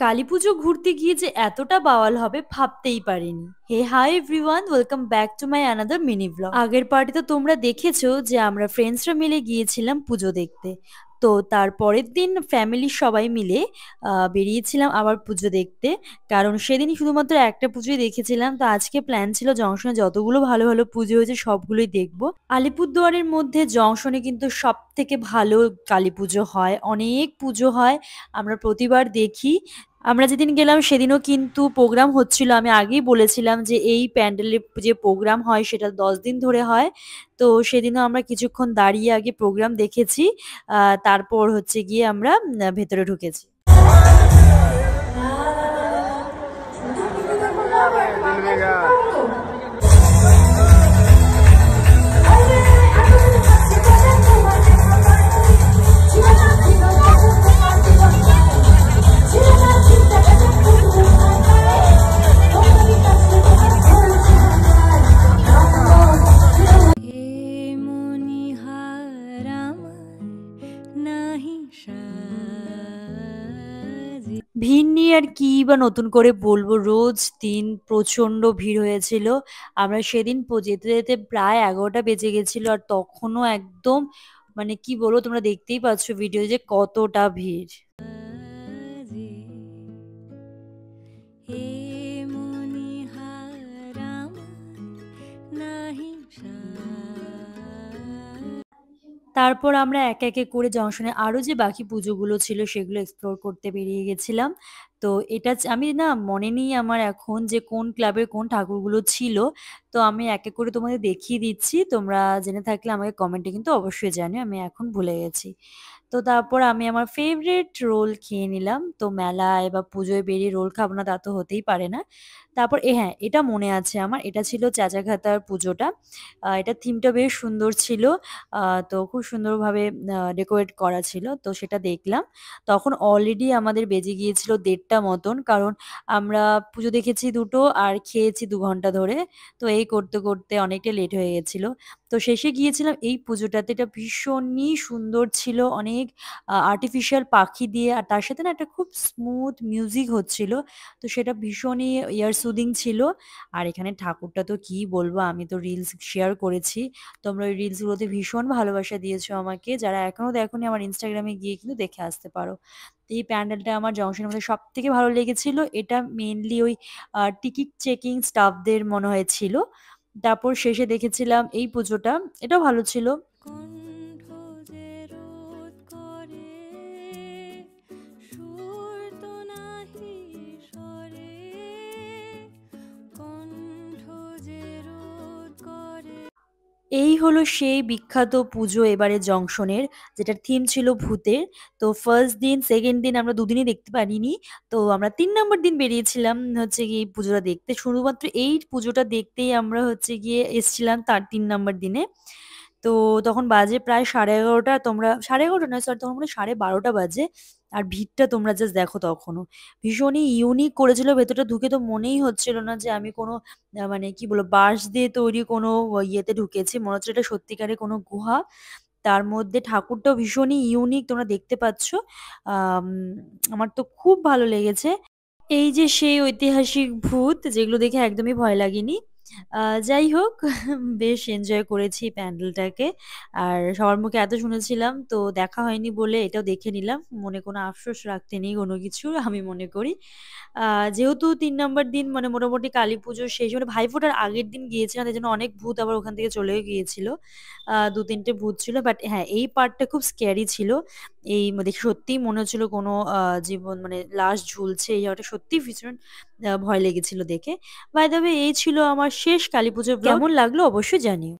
কালীপুজো ঘুরতে গিয়ে যে এতটা বাওয়াল হবে ভাবতেই পারিনি। Hey hi everyone, welcome back to my another mini blog. আগের পার্টি তো তোমরা দেখেছো যে আমরা ফ্রেন্ডসরা মিলে গিয়েছিলাম পুজো দেখতে। তো তার পরের দিন ফ্যামিলির সবাই মিলে বেরিয়েছিলাম আবার পুজো দেখতে। কারণ সেদিনই শুধুমাত্র একটা পুজোই দেখেছিলাম, তো আজকে প্ল্যান ছিল জংশনে যতগুলো ভালো ভালো পুজো হয়েছে সবগুলোই দেখবো। আলিপুরদুয়ারের মধ্যে জংশনে কিন্তু সব থেকে ভালো কালী পুজো হয়, অনেক পুজো হয়, আমরা প্রতিবার দেখি। আমরা যেদিন গেলাম সেদিনও কিন্তু প্রোগ্রাম হচ্ছিল। আমি আগেই বলেছিলাম যে এই প্যান্ডেলে যে প্রোগ্রাম হয় সেটা 10 দিন ধরে হয়। তো সেদিনও আমরা কিছুক্ষণ দাঁড়িয়ে আগে প্রোগ্রাম দেখেছি, তারপর হচ্ছে গিয়ে আমরা ভেতরে ঢুকেছি। ভিড় নিয়ে আর কি বা নতুন করে বলবো, রোজ দিন প্রচন্ড ভিড় হয়েছিল। আমরা সেদিন যেতে যেতে প্রায় 11টা বেজে গেছিল, আর তখনও একদম মানে কি বলবো, তোমরা দেখতেই পাচ্ছ ভিডিও যে কতটা ভিড়। তারপর আমরা একে একে করে জংশনে আরো যে বাকি পুজোগুলো ছিল সেগুলো এক্সপ্লোর করতে বেরিয়ে গেছিলাম। তো এটা আমি না মনে নেই আমার এখন যে কোন ক্লাবের কোন ঠাকুরগুলো ছিল। তো আমি এক এক করে তোমাদের দেখিয়ে দিচ্ছি, তোমরা জেনে থাকলে আমাকে কমেন্টে কিন্তু অবশ্যই জানিও, আমি এখন ভুলে গেছি। তো তারপর আমি আমার ফেভারিট রোল খেয়ে নিলাম। তো মেলায় বা পুজোয় বেরিয়ে রোল খাবো না তা তো হতেই পারে না। তারপর হ্যাঁ, এটা মনে আছে আমার, এটা ছিল চাচাখাতার পুজোটা। এটা থিমটা বেশ সুন্দর ছিল। তো খুব সুন্দরভাবে ডেকোরেট করা ছিল, তো সেটা দেখলাম। তখন অলরেডি আমাদের বেজে গিয়েছিল 1:30টা মতন, কারণ আমরা পুজো দেখেছি দুটো আর খেয়েছি 2 ঘন্টা ধরে। তো এই করতে করতে অনেকটা লেট হয়ে গেছিল। তো শেষে গিয়েছিলাম এই পুজোটাতে, এটা ভীষণই সুন্দর ছিল, অনেক আর্টিফিশিয়াল পাখি দিয়ে, আর তার সাথে না একটা খুব স্মুথ মিউজিক হচ্ছিল। তো সেটা ভীষণই ইয়ার সুদিং ছিল। আর এখানে ঠাকুরটা তো কি বলবো, আমি তো রিলস শেয়ার করেছি, তোমরা ওই রিলসগুলোতে ভীষণ ভালোবাসা দিয়েছো আমাকে। যারা এখনো দেখোনি আমার ইনস্টাগ্রামে গিয়ে কিন্তু দেখে আসতে পারো। তো এই প্যান্ডেলটা আমার জংশনের মধ্যে সব থেকে ভালো লেগেছিল। এটা মেনলি ওই টিকিট চেকিং স্টাফদের মনে হয় ছিল। তারপর শেষে দেখেছিলাম এই পুজোটা, এটাও ভালো ছিল। এই হলো সেই বিখ্যাত পুজো এবারে জংশনের, যেটার থিম ছিল ভূতের। তো ফার্স্ট দিন সেকেন্ড দিন আমরা দুদিনই দেখতে পারিনি। তো আমরা 3 নম্বর দিন বেরিয়েছিলাম হচ্ছে গিয়ে এই পুজোটা দেখতে, শুধুমাত্র এই পুজোটা দেখতেই আমরা হচ্ছে গিয়ে এসছিলাম তার 3 নম্বর দিনে। তো তখন বাজে প্রায় 11:30, তোমরা 11:30 নয় সরি, তখন মানে 12:30 বাজে। আর ভিড়টা তোমরা জাস্ট দেখো, তখনও ভীষণই ইউনিক করেছিল। ভেতরটা ঢুকে তো মনেই হচ্ছিল না যে আমি কোনো মানে কি বলবো বাঁশ দিয়ে তৈরি কোনো ইয়েতে ঢুকেছি, মনে হচ্ছে এটা সত্যিকারের কোনো গুহা। তার মধ্যে ঠাকুরটাও ভীষণই ইউনিক, তোমরা দেখতে পাচ্ছ। আম, আমার তো খুব ভালো লেগেছে। এই যে সেই ঐতিহাসিক ভূত যেগুলো দেখে একদমই ভয় লাগেনি। যাই হোক, বেশ এনজয় করেছি প্যান্ডেলটাকে। আর সবার মুখে এত শুনেছিলাম, তো দেখা হয়নি বলে এটাও দেখে নিলাম। মনে কোনো আফসোস রাখতে নেই কোনো কিছু, আমি মনে করি। যেহেতু 3 নম্বর দিন মানে মোটামুটি কালী পুজোর শেষ, মানে ভাইফোঁটার আগের দিন গিয়েছিলাম, তাই জন্য অনেক ভূত আবার ওখান থেকে চলেও গিয়েছিল। 2-3টে ভূত ছিল, বাট হ্যাঁ এই পার্টটা খুব স্ক্যারি ছিল। এই দেখে সত্যিই মনে হচ্ছিল কোনো জীবন মানে লাশ ঝুলছে, এই জায়গাটা সত্যিই ভীষণ ভয় লেগেছিল দেখে। বাই দ্য ওয়ে, এই ছিল আমার শেষ কালী পুজোর ব্লগ। কেমন লাগলো অবশ্যই জানিও।